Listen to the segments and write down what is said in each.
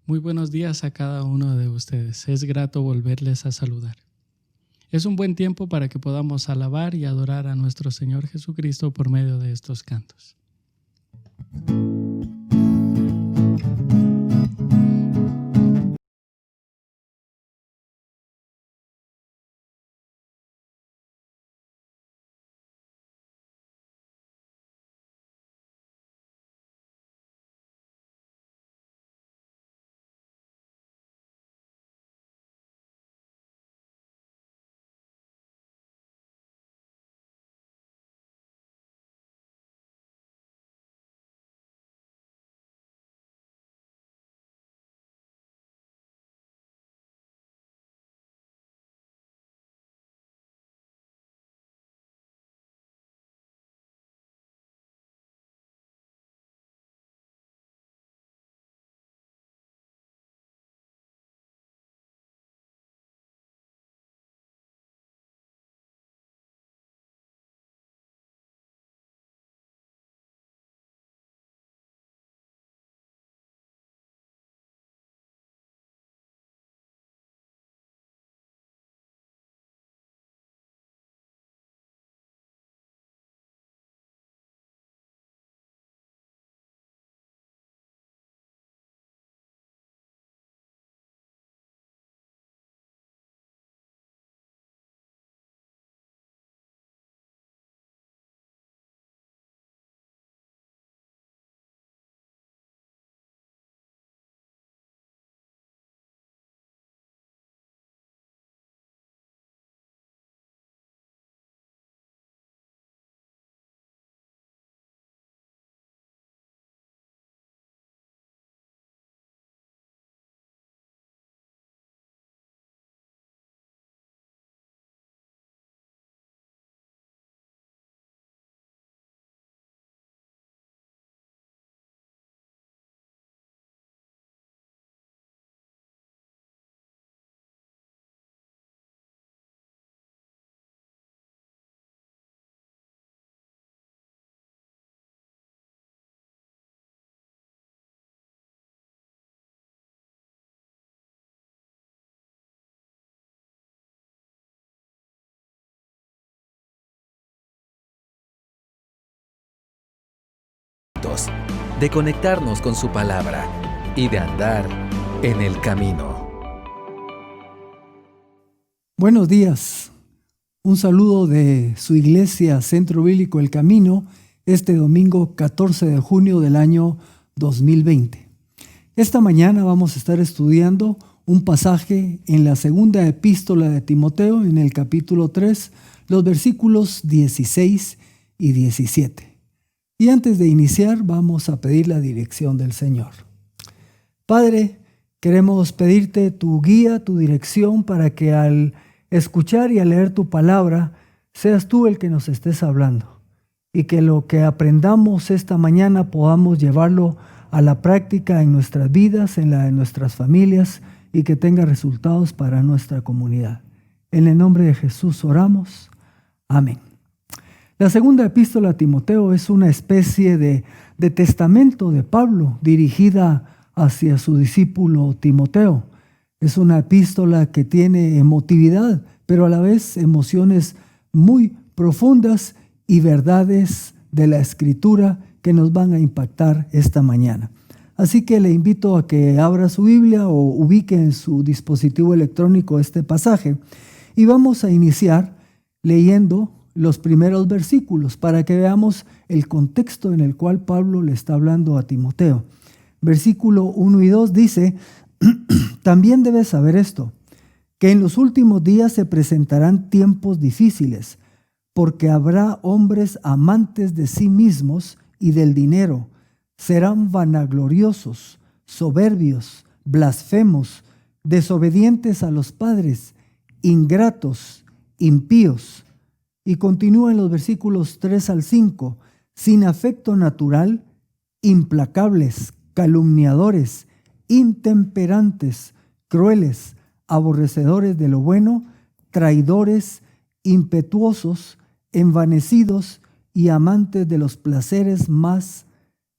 Muy buenos días a cada uno de ustedes. Es grato volverles a saludar. Es un buen tiempo para que podamos alabar y adorar a nuestro Señor Jesucristo por medio de estos cantos. De conectarnos con su palabra y de andar en el camino. Buenos días. Un saludo de su iglesia Centro Bíblico El Camino este domingo 14 de junio del año 2020. Esta mañana vamos a estar estudiando un pasaje en la segunda epístola de Timoteo, en el capítulo 3, los versículos 16 y 17. Y antes de iniciar, vamos a pedir la dirección del Señor. Padre, queremos pedirte tu guía, tu dirección, para que al escuchar y al leer tu palabra, seas tú el que nos estés hablando. Y que lo que aprendamos esta mañana podamos llevarlo a la práctica en nuestras vidas, en la de nuestras familias, y que tenga resultados para nuestra comunidad. En el nombre de Jesús oramos. Amén. La segunda epístola a Timoteo es una especie de testamento de Pablo dirigida hacia su discípulo Timoteo. Es una epístola que tiene emotividad, pero a la vez emociones muy profundas y verdades de la Escritura que nos van a impactar esta mañana. Así que le invito a que abra su Biblia o ubique en su dispositivo electrónico este pasaje y vamos a iniciar leyendo los primeros versículos para que veamos el contexto en el cual Pablo le está hablando a Timoteo. Versículo 1 y 2 dice: también debes saber esto, que en los últimos días se presentarán tiempos difíciles, porque habrá hombres amantes de sí mismos y del dinero, serán vanagloriosos, soberbios, blasfemos, desobedientes a los padres, ingratos, impíos. Y continúa en los versículos 3 al 5, sin afecto natural, implacables, calumniadores, intemperantes, crueles, aborrecedores de lo bueno, traidores, impetuosos, envanecidos y amantes de los placeres más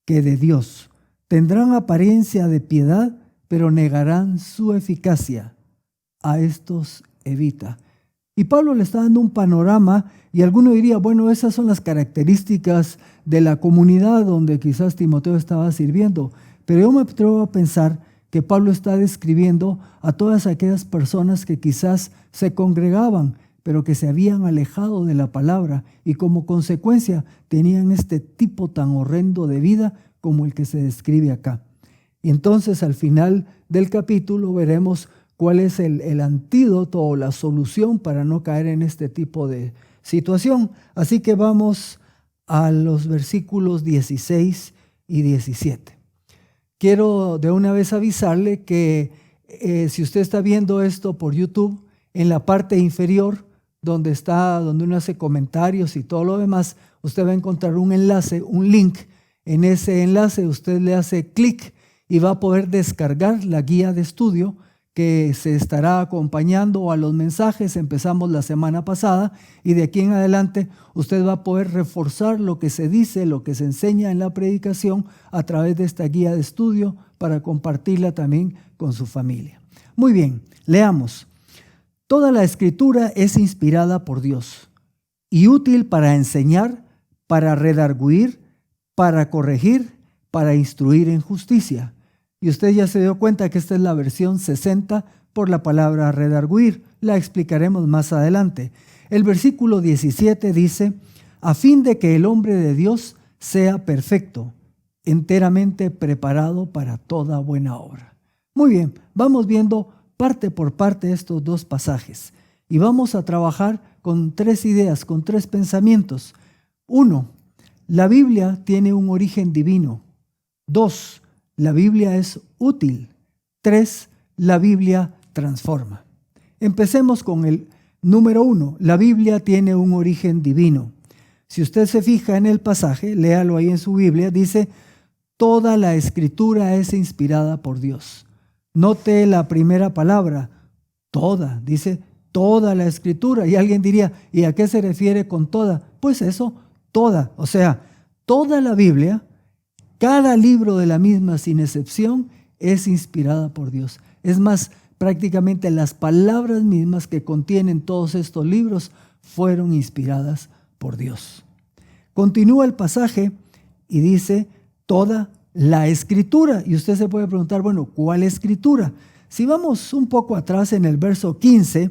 que de Dios. Tendrán apariencia de piedad, pero negarán su eficacia. A estos evita. Y Pablo le está dando un panorama y alguno diría, bueno, esas son las características de la comunidad donde quizás Timoteo estaba sirviendo. Pero yo me atrevo a pensar que Pablo está describiendo a todas aquellas personas que quizás se congregaban, pero que se habían alejado de la palabra y como consecuencia tenían este tipo tan horrendo de vida como el que se describe acá. Y entonces al final del capítulo veremos cuál es el antídoto o la solución para no caer en este tipo de situación. Así que vamos a los versículos 16 y 17. Quiero de una vez avisarle que si usted está viendo esto por YouTube, en la parte inferior, donde uno hace comentarios y todo lo demás, usted va a encontrar un enlace, un link. En ese enlace usted le hace clic y va a poder descargar la guía de estudio que se estará acompañando a los mensajes. Empezamos la semana pasada y de aquí en adelante usted va a poder reforzar lo que se dice, lo que se enseña en la predicación a través de esta guía de estudio para compartirla también con su familia. Muy bien, leamos. Toda la escritura es inspirada por Dios y útil para enseñar, para redarguir, para corregir, para instruir en justicia. Y usted ya se dio cuenta que esta es la versión 60 por la palabra redarguir. La explicaremos más adelante. El versículo 17 dice, a fin de que el hombre de Dios sea perfecto, enteramente preparado para toda buena obra. Muy bien, vamos viendo parte por parte estos dos pasajes. Y vamos a trabajar con tres ideas, con tres pensamientos. 1. La Biblia tiene un origen divino. 2. La Biblia es útil. 3. La Biblia transforma. Empecemos con el número 1. La Biblia tiene un origen divino. Si usted se fija en el pasaje, léalo ahí en su Biblia, dice, toda la escritura es inspirada por Dios. Note la primera palabra, toda, dice toda la escritura. Y alguien diría, ¿y a qué se refiere con toda? Pues eso, toda. O sea, toda la Biblia, cada libro de la misma, sin excepción, es inspirada por Dios. Es más, prácticamente las palabras mismas que contienen todos estos libros fueron inspiradas por Dios. Continúa el pasaje y dice, toda la escritura. Y usted se puede preguntar, bueno, ¿cuál escritura? Si vamos un poco atrás en el verso 15,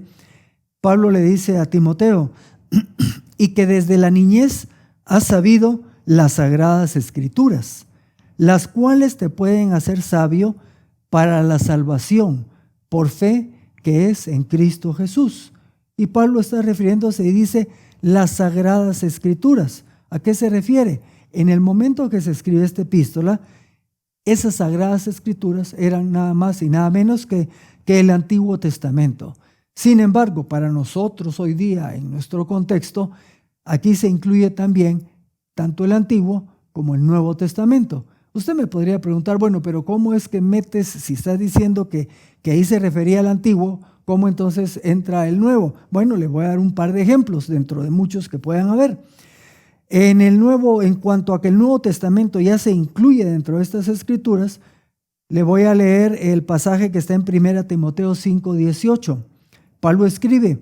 Pablo le dice a Timoteo, y que desde la niñez has sabido las sagradas escrituras, las cuales te pueden hacer sabio para la salvación por fe que es en Cristo Jesús. Y Pablo está refiriéndose y dice las sagradas escrituras. ¿A qué se refiere? En el momento que se escribe esta epístola, esas sagradas escrituras eran nada más y nada menos que el Antiguo Testamento. Sin embargo, para nosotros hoy día, en nuestro contexto, aquí se incluye también tanto el Antiguo como el Nuevo Testamento. Usted me podría preguntar, bueno, pero ¿cómo es que metes, si estás diciendo que ahí se refería al Antiguo, cómo entonces entra el Nuevo? Bueno, le voy a dar un par de ejemplos dentro de muchos que puedan haber. En cuanto a que el Nuevo Testamento ya se incluye dentro de estas escrituras, le voy a leer el pasaje que está en 1 Timoteo 5:18. Pablo escribe,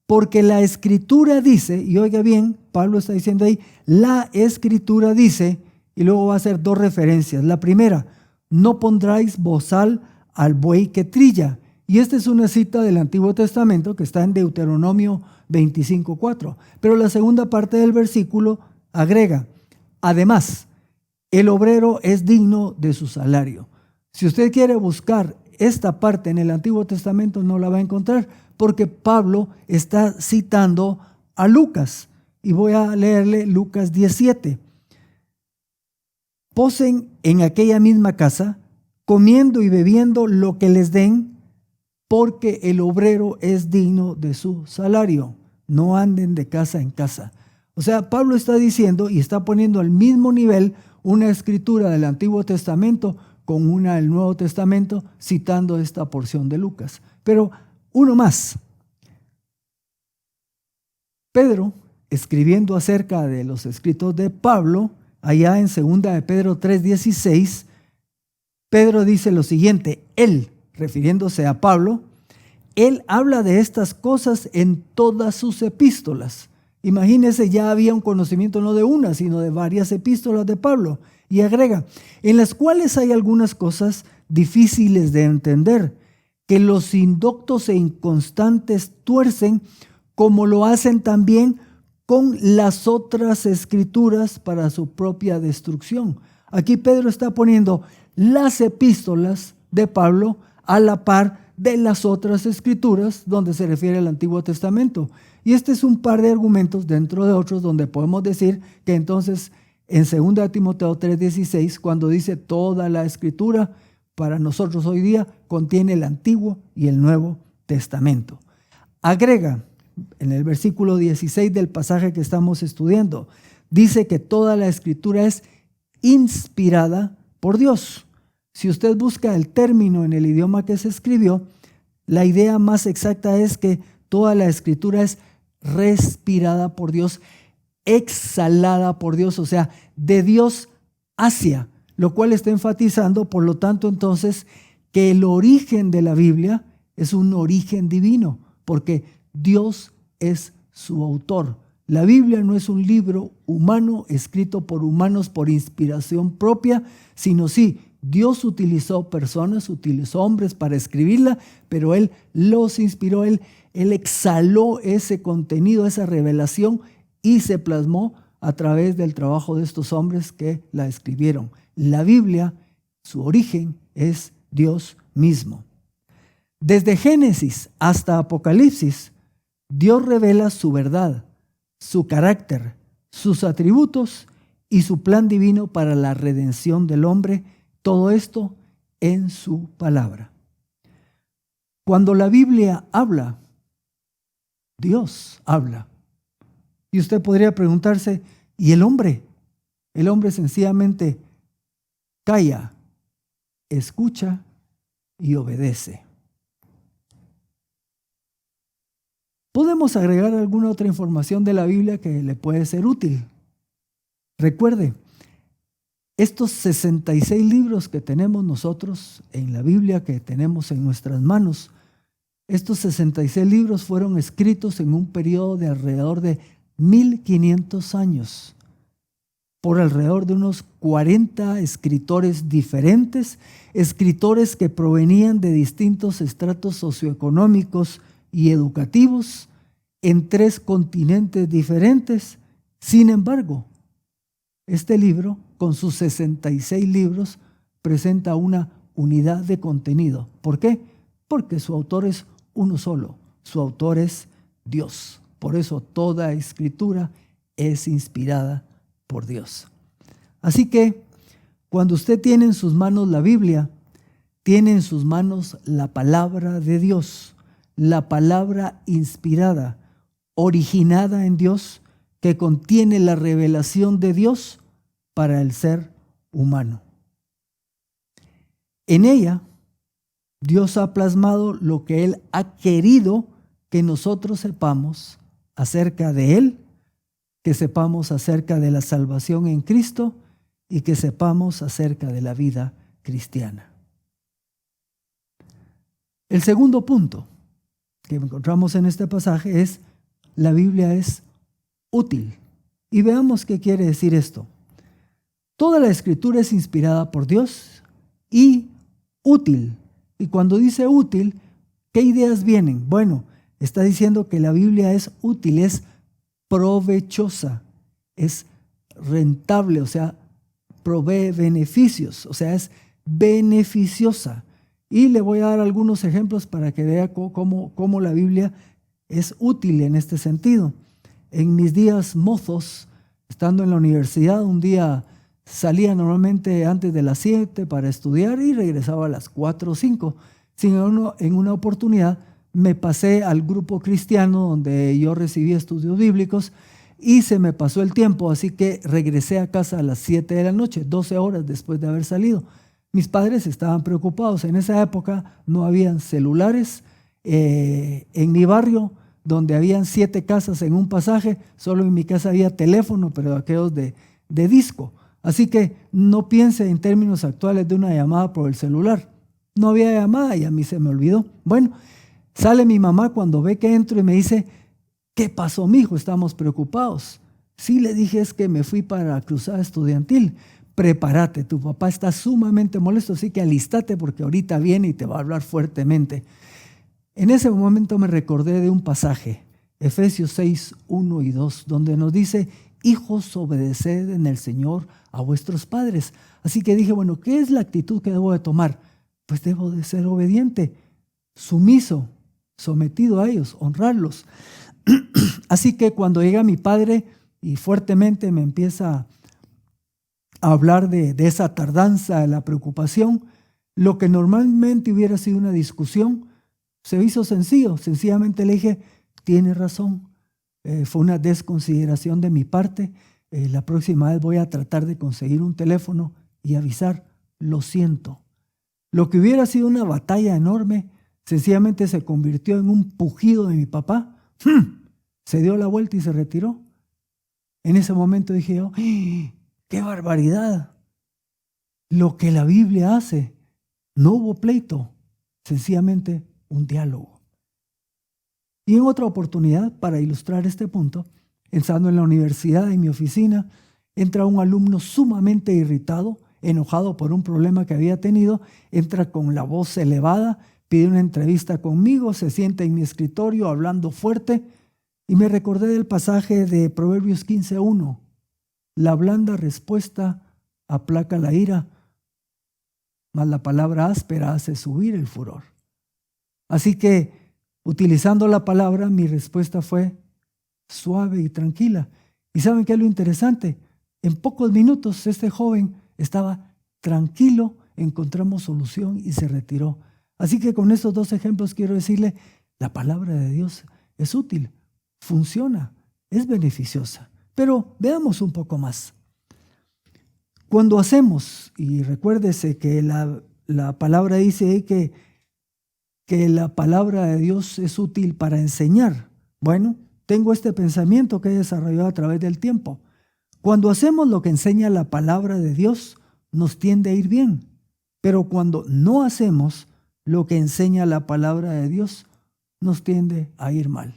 porque la escritura dice, y oiga bien, Pablo está diciendo ahí, la escritura dice, y luego va a hacer dos referencias. La primera, no pondráis bozal al buey que trilla. Y esta es una cita del Antiguo Testamento que está en Deuteronomio 25:4. Pero la segunda parte del versículo agrega, además, el obrero es digno de su salario. Si usted quiere buscar esta parte en el Antiguo Testamento, no la va a encontrar, porque Pablo está citando a Lucas. Y voy a leerle Lucas 17. Posen en aquella misma casa, comiendo y bebiendo lo que les den, porque el obrero es digno de su salario. No anden de casa en casa. O sea, Pablo está diciendo y está poniendo al mismo nivel una escritura del Antiguo Testamento con una del Nuevo Testamento, citando esta porción de Lucas. Pero uno más. Pedro, escribiendo acerca de los escritos de Pablo, allá en 2 de Pedro 3:16, Pedro dice lo siguiente, él, refiriéndose a Pablo, él habla de estas cosas en todas sus epístolas. Imagínense, ya había un conocimiento no de una, sino de varias epístolas de Pablo. Y agrega, en las cuales hay algunas cosas difíciles de entender, que los indoctos e inconstantes tuercen, como lo hacen también con las otras escrituras para su propia destrucción. Aquí Pedro está poniendo las epístolas de Pablo a la par de las otras escrituras donde se refiere al Antiguo Testamento. Y este es un par de argumentos dentro de otros donde podemos decir que entonces en 2 Timoteo 3:16, cuando dice toda la escritura para nosotros hoy día contiene el Antiguo y el Nuevo Testamento. Agrega en el versículo 16 del pasaje que estamos estudiando, dice que toda la escritura es inspirada por Dios. Si usted busca el término en el idioma que se escribió, la idea más exacta es que toda la escritura es respirada por Dios, exhalada por Dios, o sea, de Dios hacia, lo cual está enfatizando, por lo tanto, entonces, que el origen de la Biblia es un origen divino, porque Dios es su autor. La Biblia no es un libro humano escrito por humanos por inspiración propia, sino sí, Dios utilizó personas, utilizó hombres para escribirla, pero Él los inspiró, Él exhaló ese contenido, esa revelación y se plasmó a través del trabajo de estos hombres que la escribieron. La Biblia, su origen es Dios mismo. Desde Génesis hasta Apocalipsis, Dios revela su verdad, su carácter, sus atributos y su plan divino para la redención del hombre, todo esto en su palabra. Cuando la Biblia habla, Dios habla. Y usted podría preguntarse, ¿y el hombre? El hombre sencillamente calla, escucha y obedece. Podemos agregar alguna otra información de la Biblia que le puede ser útil. Recuerde, estos 66 libros que tenemos nosotros en la Biblia, que tenemos en nuestras manos, estos 66 libros fueron escritos en un periodo de alrededor de 1500 años por alrededor de unos 40 escritores diferentes, escritores que provenían de distintos estratos socioeconómicos y educativos en 3 continentes diferentes. Sin embargo, este libro, con sus 66 libros, presenta una unidad de contenido. ¿Por qué? Porque su autor es uno solo, su autor es Dios. Por eso toda escritura es inspirada por Dios. Así que cuando usted tiene en sus manos la Biblia, tiene en sus manos la palabra de Dios, la palabra inspirada, originada en Dios, que contiene la revelación de Dios para el ser humano. En ella, Dios ha plasmado lo que Él ha querido que nosotros sepamos acerca de Él, que sepamos acerca de la salvación en Cristo y que sepamos acerca de la vida cristiana. El segundo punto que encontramos en este pasaje es: la Biblia es útil. Y veamos qué quiere decir esto. Toda la escritura es inspirada por Dios y útil. Y cuando dice útil, ¿qué ideas vienen? Bueno, está diciendo que la Biblia es útil, es provechosa, es rentable, o sea, provee beneficios, o sea, es beneficiosa. Y le voy a dar algunos ejemplos para que vea cómo la Biblia es útil en este sentido. En mis días mozos, estando en la universidad, un día salía normalmente antes de las 7 para estudiar y regresaba a las 4 o 5. En una oportunidad me pasé al grupo cristiano donde yo recibía estudios bíblicos y se me pasó el tiempo, así que regresé a casa a las 7 de la noche, 12 horas después de haber salido. Mis padres estaban preocupados. En esa época no habían celulares. En mi barrio, donde habían 7 casas en un pasaje, solo en mi casa había teléfono, pero aquellos de disco. Así que no piense en términos actuales de una llamada por el celular. No había llamada y a mí se me olvidó. Bueno, sale mi mamá cuando ve que entro y me dice, ¿qué pasó, mijo? Estamos preocupados. Sí, le dije, es que me fui para cruzada estudiantil. Prepárate, tu papá está sumamente molesto, así que alístate porque ahorita viene y te va a hablar fuertemente. En ese momento me recordé de un pasaje, Efesios 6, 1 y 2, donde nos dice, hijos, obedeced en el Señor a vuestros padres. Así que dije, bueno, ¿qué es la actitud que debo de tomar? Pues debo de ser obediente, sumiso, sometido a ellos, honrarlos. Así que cuando llega mi padre y fuertemente me empieza a hablar de esa tardanza, de la preocupación, lo que normalmente hubiera sido una discusión, se hizo sencillo. Sencillamente le dije, tiene razón, fue una desconsideración de mi parte, la próxima vez voy a tratar de conseguir un teléfono y avisar, lo siento. Lo que hubiera sido una batalla enorme, sencillamente se convirtió en un pujido de mi papá. Se dio la vuelta y se retiró. En ese momento dije yo, ¡qué barbaridad! Lo que la Biblia hace, no hubo pleito, sencillamente un diálogo. Y en otra oportunidad, para ilustrar este punto, estando en la universidad, en mi oficina, entra un alumno sumamente irritado, enojado por un problema que había tenido, entra con la voz elevada, pide una entrevista conmigo, se sienta en mi escritorio hablando fuerte, y me recordé del pasaje de Proverbios 15:1. La blanda respuesta aplaca la ira, mas la palabra áspera hace subir el furor. Así que, utilizando la palabra, mi respuesta fue suave y tranquila. ¿Y saben qué es lo interesante? En pocos minutos este joven estaba tranquilo, encontramos solución y se retiró. Así que con estos dos ejemplos quiero decirle, la palabra de Dios es útil, funciona, es beneficiosa. Pero veamos un poco más. Cuando hacemos, y recuérdese que la palabra dice que la palabra de Dios es útil para enseñar. Bueno, tengo este pensamiento que he desarrollado a través del tiempo. Cuando hacemos lo que enseña la palabra de Dios, nos tiende a ir bien. Pero cuando no hacemos lo que enseña la palabra de Dios, nos tiende a ir mal.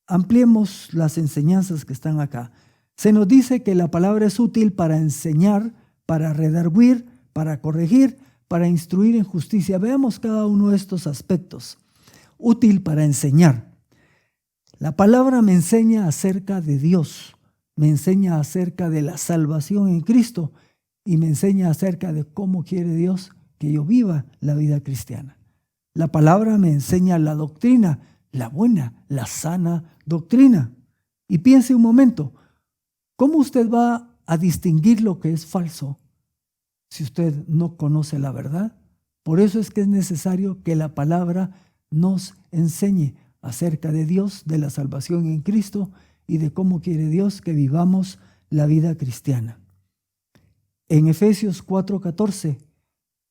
Ampliemos las enseñanzas que están acá. Se nos dice que la palabra es útil para enseñar, para redarguir, para corregir, para instruir en justicia. Veamos cada uno de estos aspectos. Útil para enseñar. La palabra me enseña acerca de Dios, me enseña acerca de la salvación en Cristo y me enseña acerca de cómo quiere Dios que yo viva la vida cristiana. La palabra me enseña la doctrina, la buena, la sana doctrina. Y piense un momento, ¿cómo usted va a distinguir lo que es falso si usted no conoce la verdad? Por eso es que es necesario que la palabra nos enseñe acerca de Dios, de la salvación en Cristo y de cómo quiere Dios que vivamos la vida cristiana. En Efesios 4:14,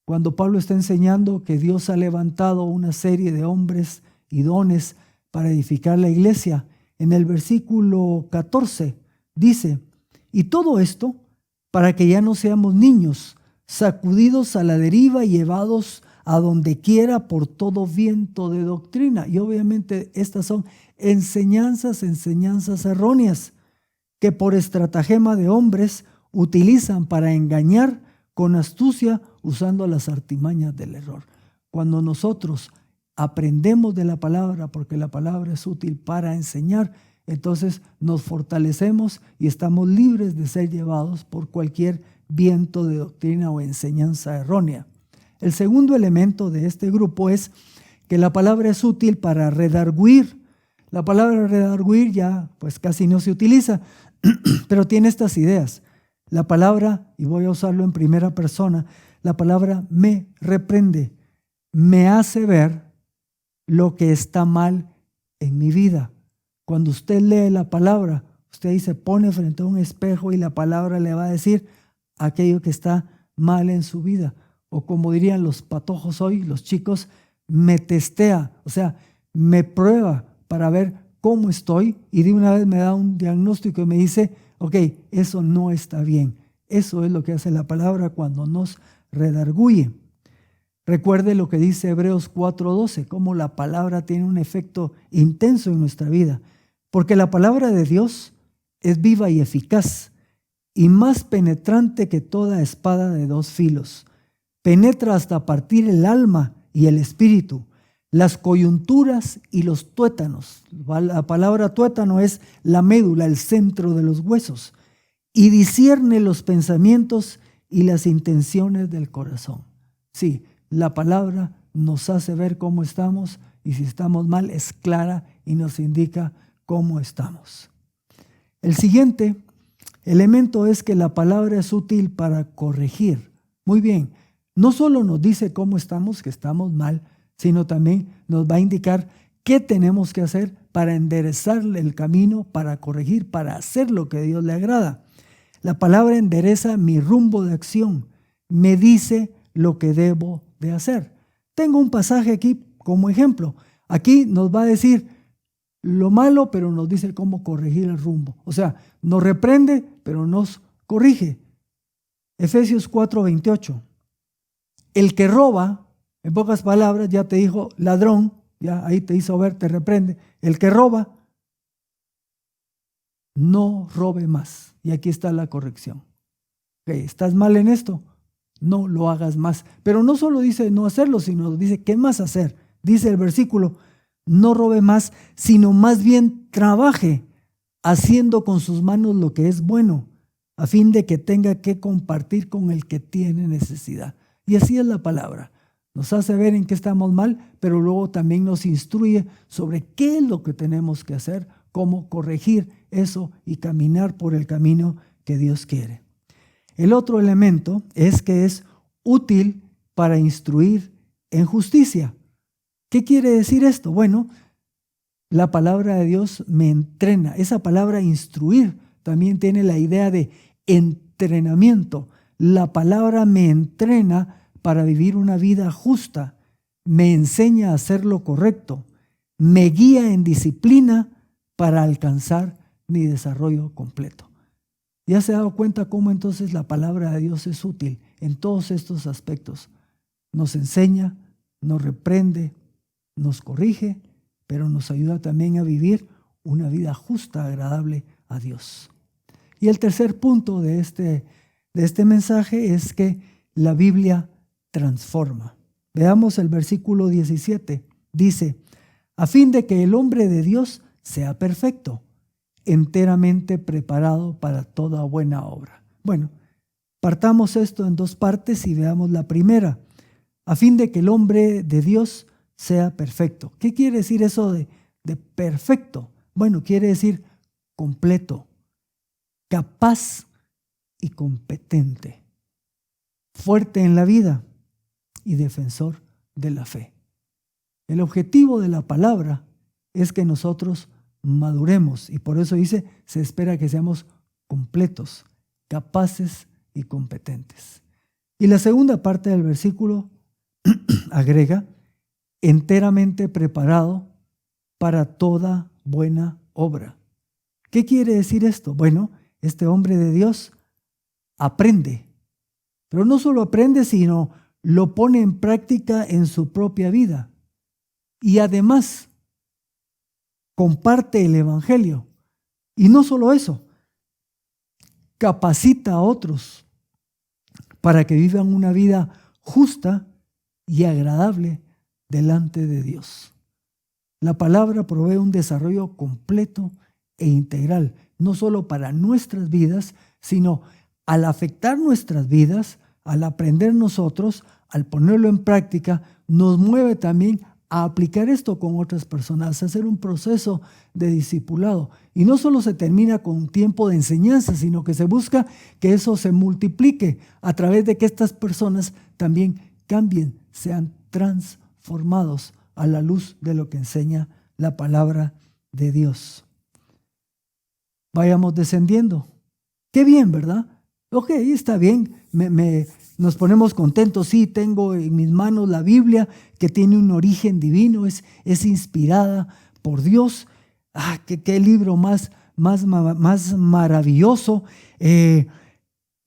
cuando Pablo está enseñando que Dios ha levantado una serie de hombres y dones para edificar la iglesia, en el versículo 14 dice, y todo esto para que ya no seamos niños, sacudidos a la deriva y llevados a donde quiera por todo viento de doctrina. Y obviamente estas son enseñanzas erróneas que por estratagema de hombres utilizan para engañar con astucia usando las artimañas del error. Cuando nosotros aprendemos de la palabra, porque la palabra es útil para enseñar, entonces nos fortalecemos y estamos libres de ser llevados por cualquier viento de doctrina o enseñanza errónea. El segundo elemento de este grupo es que la palabra es útil para redarguir. La palabra redarguir ya pues casi no se utiliza, pero tiene estas ideas. La palabra, y voy a usarlo en primera persona, la palabra me reprende, me hace ver lo que está mal en mi vida. Cuando usted lee la palabra, usted ahí se pone frente a un espejo y la palabra le va a decir aquello que está mal en su vida. O como dirían los patojos hoy, los chicos, me testea, o sea, me prueba para ver cómo estoy y de una vez me da un diagnóstico y me dice, ok, eso no está bien, Eso es lo que hace la palabra cuando nos redarguye. Recuerde lo que dice Hebreos 4:12, cómo la palabra tiene un efecto intenso en nuestra vida. Porque la palabra de Dios es viva y eficaz y más penetrante que toda espada de dos filos. Penetra hasta partir el alma y el espíritu, las coyunturas y los tuétanos. La palabra tuétano es la médula, el centro de los huesos, y discierne los pensamientos y las intenciones del corazón. Sí, la palabra nos hace ver cómo estamos, y si estamos mal es clara y nos indica cómo estamos. El siguiente elemento es que la palabra es útil para corregir. Muy bien, no solo nos dice cómo estamos, que estamos mal, sino también nos va a indicar qué tenemos que hacer para enderezar el camino, para corregir, para hacer lo que a Dios le agrada. La palabra endereza mi rumbo de acción, me dice lo que debo de hacer. Tengo un pasaje aquí como ejemplo. Aquí nos va a decir lo malo, pero nos dice cómo corregir el rumbo. O sea, nos reprende, pero nos corrige. Efesios 4:28. El que roba, en pocas palabras, ya te dijo ladrón, ya ahí te hizo ver, te reprende. El que roba, no robe más. Y aquí está la corrección. Okay, ¿estás mal en esto? No lo hagas más. Pero no solo dice no hacerlo, sino dice qué más hacer. Dice el versículo, no robe más, sino más bien trabaje, haciendo con sus manos lo que es bueno, a fin de que tenga que compartir con el que tiene necesidad. Y así es la palabra. Nos hace ver en qué estamos mal, pero luego también nos instruye sobre qué es lo que tenemos que hacer, cómo corregir eso y caminar por el camino que Dios quiere. El otro elemento es que es útil para instruir en justicia. ¿Qué quiere decir esto? Bueno, la palabra de Dios me entrena. Esa palabra instruir también tiene la idea de entrenamiento. La palabra me entrena para vivir una vida justa, me enseña a hacer lo correcto, me guía en disciplina para alcanzar mi desarrollo completo. ¿Ya se ha dado cuenta cómo entonces la palabra de Dios es útil en todos estos aspectos? Nos enseña, nos reprende, nos corrige, pero nos ayuda también a vivir una vida justa, agradable a Dios. Y el tercer punto de este mensaje es que la Biblia transforma. Veamos el versículo 17. Dice, a fin de que el hombre de Dios sea perfecto, enteramente preparado para toda buena obra. Bueno, partamos esto en dos partes y veamos la primera. A fin de que el hombre de Dios sea perfecto. ¿Qué quiere decir eso de perfecto? Bueno, quiere decir completo, capaz y competente, fuerte en la vida y defensor de la fe. El objetivo de la palabra es que nosotros maduremos y por eso dice, se espera que seamos completos, capaces y competentes. Y la segunda parte del versículo agrega, enteramente preparado para toda buena obra. ¿Qué quiere decir esto? Bueno, este hombre de Dios aprende, pero no solo aprende, sino lo pone en práctica en su propia vida. Y además, comparte el evangelio. Y no solo eso, capacita a otros para que vivan una vida justa y agradable delante de Dios. La palabra provee un desarrollo completo e integral, no solo para nuestras vidas, sino al afectar nuestras vidas, al aprender nosotros, al ponerlo en práctica, nos mueve también a aplicar esto con otras personas, a hacer un proceso de discipulado. Y no solo se termina con un tiempo de enseñanza, sino que se busca que eso se multiplique a través de que estas personas también cambien, sean transformados a la luz de lo que enseña la palabra de Dios. Vayamos descendiendo. Qué bien, ¿verdad? Ok, está bien, nos ponemos contentos. Sí, tengo en mis manos la Biblia que tiene un origen divino, es inspirada por Dios. Qué libro más maravilloso.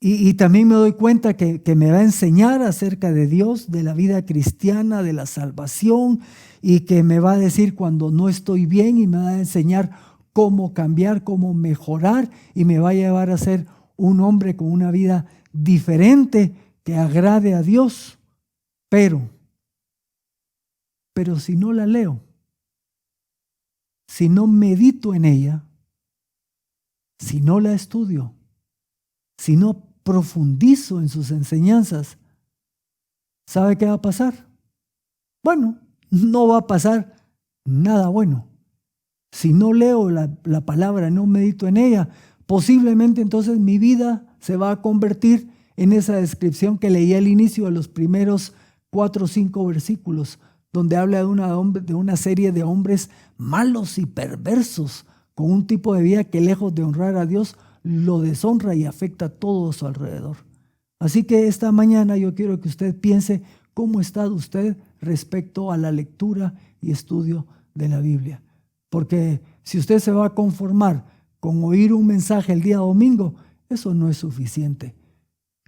Y también me doy cuenta que me va a enseñar acerca de Dios, de la vida cristiana, de la salvación, y que me va a decir cuando no estoy bien y me va a enseñar cómo cambiar, cómo mejorar, y me va a llevar a ser un hombre con una vida diferente que agrade a Dios. Pero si no la leo, si no medito en ella, si no la estudio, si no profundizo en sus enseñanzas, ¿sabe qué va a pasar? Bueno, no va a pasar nada bueno. Si no leo la palabra, no medito en ella, posiblemente entonces mi vida se va a convertir en esa descripción que leí al inicio de los primeros 4 o 5 versículos, donde habla de una serie de hombres malos y perversos, con un tipo de vida que lejos de honrar a Dios, lo deshonra y afecta a todo a su alrededor. Así que esta mañana yo quiero que usted piense cómo está usted respecto a la lectura y estudio de la Biblia. Porque si usted se va a conformar con oír un mensaje el día domingo, eso no es suficiente.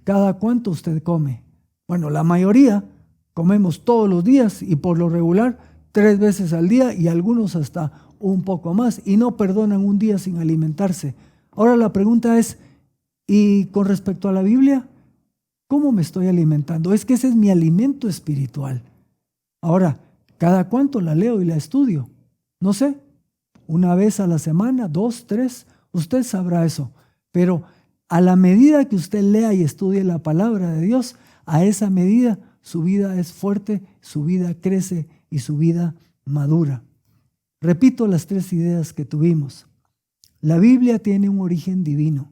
¿Cada cuánto usted come? Bueno, la mayoría comemos todos los días y por lo regular 3 veces al día y algunos hasta un poco más y no perdonan un día sin alimentarse. Ahora la pregunta es, ¿y con respecto a la Biblia? ¿Cómo me estoy alimentando? Es que ese es mi alimento espiritual. Ahora, ¿cada cuánto la leo y la estudio? No sé, 1 vez a la semana, 2, 3, usted sabrá eso. Pero a la medida que usted lea y estudie la palabra de Dios, a esa medida su vida es fuerte, su vida crece y su vida madura. Repito las 3 ideas que tuvimos. La Biblia tiene un origen divino.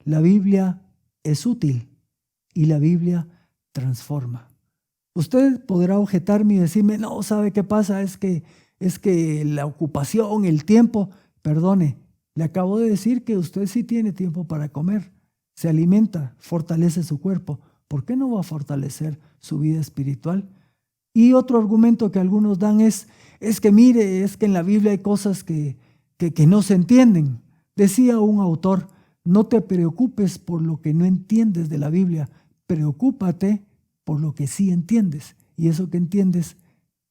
La Biblia es útil y la Biblia transforma. Usted podrá objetarme y decirme, no, ¿sabe qué pasa? Es que la ocupación, el tiempo, perdone, le acabo de decir que usted sí tiene tiempo para comer, se alimenta, fortalece su cuerpo. ¿Por qué no va a fortalecer su vida espiritual? Y otro argumento que algunos dan es que mire, es que en la Biblia hay cosas que no se entienden. Decía un autor, no te preocupes por lo que no entiendes de la Biblia, preocúpate por lo que sí entiendes. Y eso que entiendes,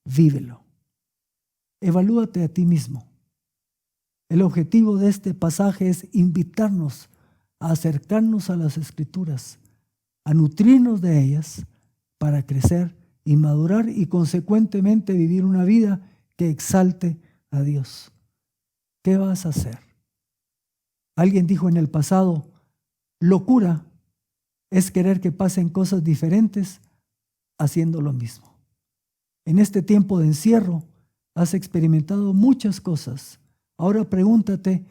vívelo. Evalúate a ti mismo. El objetivo de este pasaje es invitarnos a acercarnos a las Escrituras, a nutrirnos de ellas para crecer y madurar y consecuentemente vivir una vida que exalte a Dios. ¿Qué vas a hacer? Alguien dijo en el pasado, locura es querer que pasen cosas diferentes haciendo lo mismo. En este tiempo de encierro has experimentado muchas cosas. Ahora pregúntate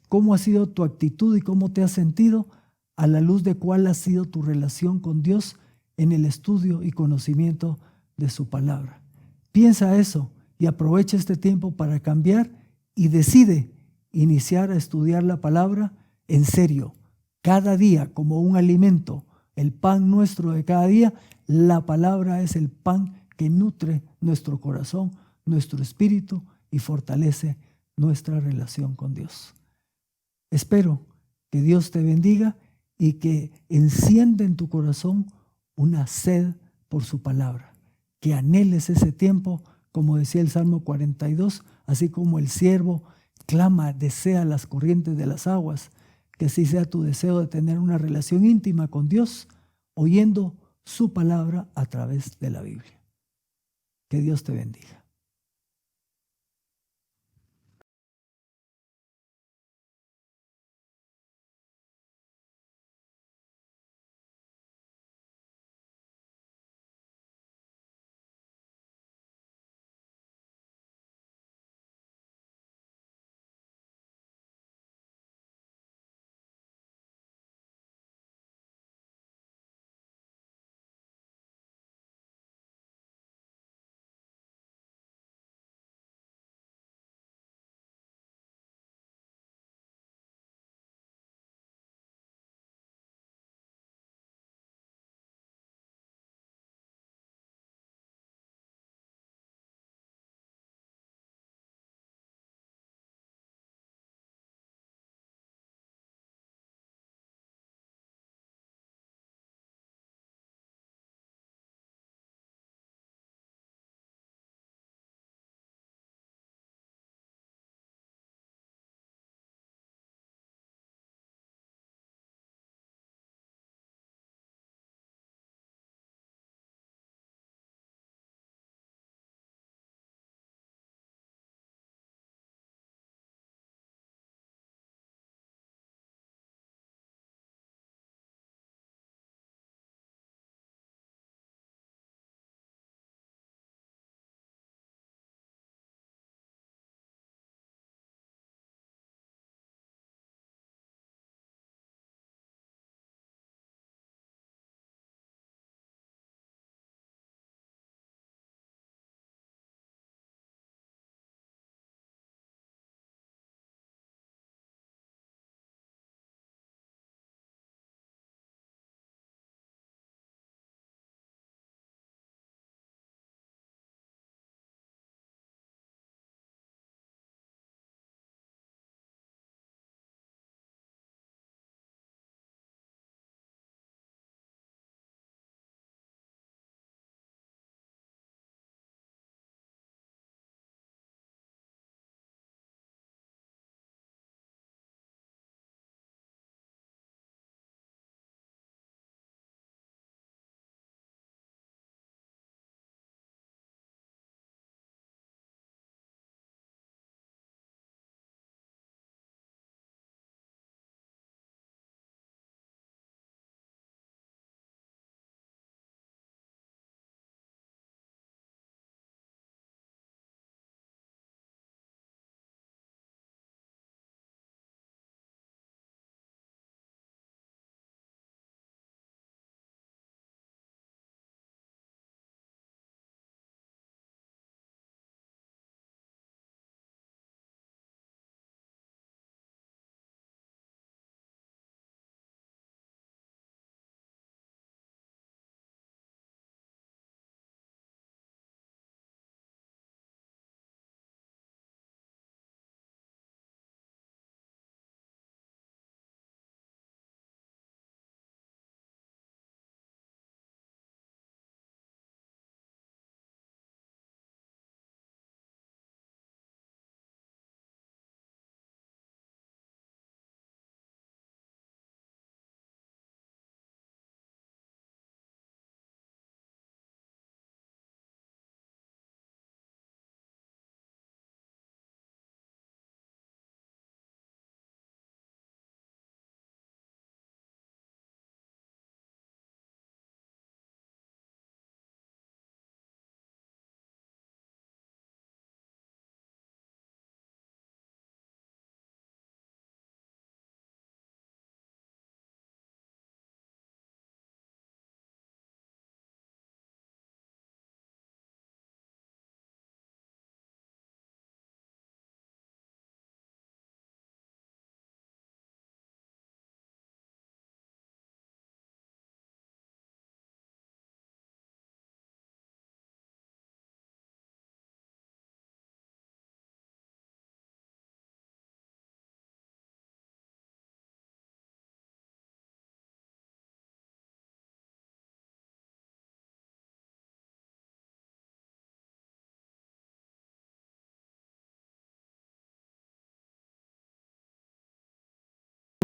cómo ha sido tu actitud y cómo te has sentido a la luz de cuál ha sido tu relación con Dios en el estudio y conocimiento de su palabra. Piensa eso y aprovecha este tiempo para cambiar y decide iniciar a estudiar la palabra en serio, cada día como un alimento, el pan nuestro de cada día. La palabra es el pan que nutre nuestro corazón, nuestro espíritu y fortalece nuestra relación con Dios. Espero que Dios te bendiga y que encienda en tu corazón una sed por su palabra, que anheles ese tiempo, como decía el Salmo 42, así como el siervo clama, desea las corrientes de las aguas, que así sea tu deseo de tener una relación íntima con Dios, oyendo su palabra a través de la Biblia. Que Dios te bendiga.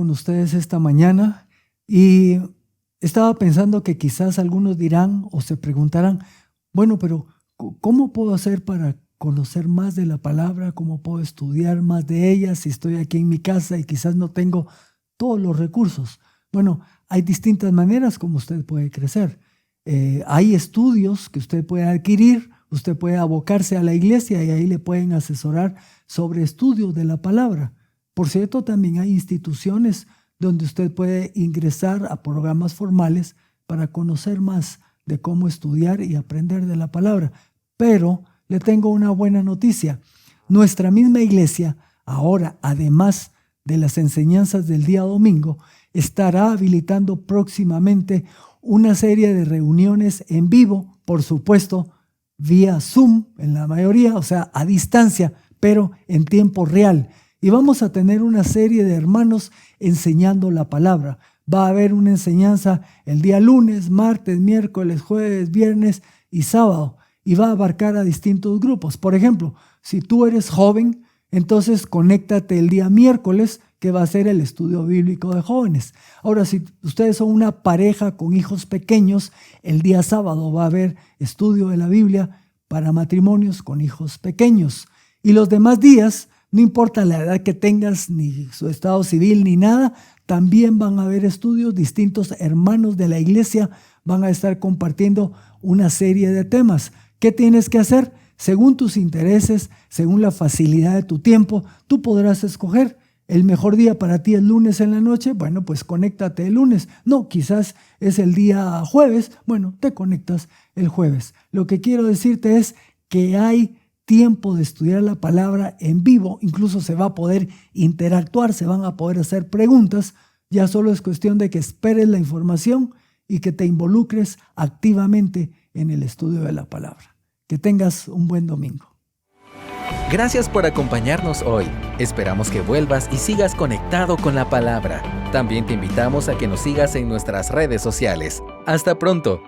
con ustedes esta mañana y estaba pensando que quizás algunos dirán o se preguntarán, bueno, pero ¿cómo puedo hacer para conocer más de la palabra? ¿Cómo puedo estudiar más de ella si estoy aquí en mi casa y quizás no tengo todos los recursos? Bueno, hay distintas maneras como usted puede crecer. Hay estudios que usted puede adquirir, usted puede abocarse a la iglesia y ahí le pueden asesorar sobre estudios de la palabra. Por cierto, también hay instituciones donde usted puede ingresar a programas formales para conocer más de cómo estudiar y aprender de la palabra. Pero le tengo una buena noticia. Nuestra misma iglesia, ahora, además de las enseñanzas del día domingo, estará habilitando próximamente una serie de reuniones en vivo, por supuesto, vía Zoom en la mayoría, o sea, a distancia, pero en tiempo real. Y vamos a tener una serie de hermanos enseñando la palabra. Va a haber una enseñanza el día lunes, martes, miércoles, jueves, viernes y sábado. Y va a abarcar a distintos grupos. Por ejemplo, si tú eres joven, entonces conéctate el día miércoles, que va a ser el estudio bíblico de jóvenes. Ahora, si ustedes son una pareja con hijos pequeños, el día sábado va a haber estudio de la Biblia para matrimonios con hijos pequeños. Y los demás días, no importa la edad que tengas, ni su estado civil, ni nada, también van a haber estudios. Distintos hermanos de la iglesia van a estar compartiendo una serie de temas. ¿Qué tienes que hacer? Según tus intereses, según la facilidad de tu tiempo, tú podrás escoger. ¿El mejor día para ti es lunes en la noche? Bueno, pues conéctate el lunes. No, quizás es el día jueves. Bueno, te conectas el jueves. Lo que quiero decirte es que hay tiempo de estudiar la palabra en vivo. Incluso se va a poder interactuar, se van a poder hacer preguntas. Ya solo es cuestión de que esperes la información y que te involucres activamente en el estudio de la palabra. Que tengas un buen domingo. Gracias por acompañarnos hoy. Esperamos que vuelvas y sigas conectado con la palabra. También te invitamos a que nos sigas en nuestras redes sociales. Hasta pronto.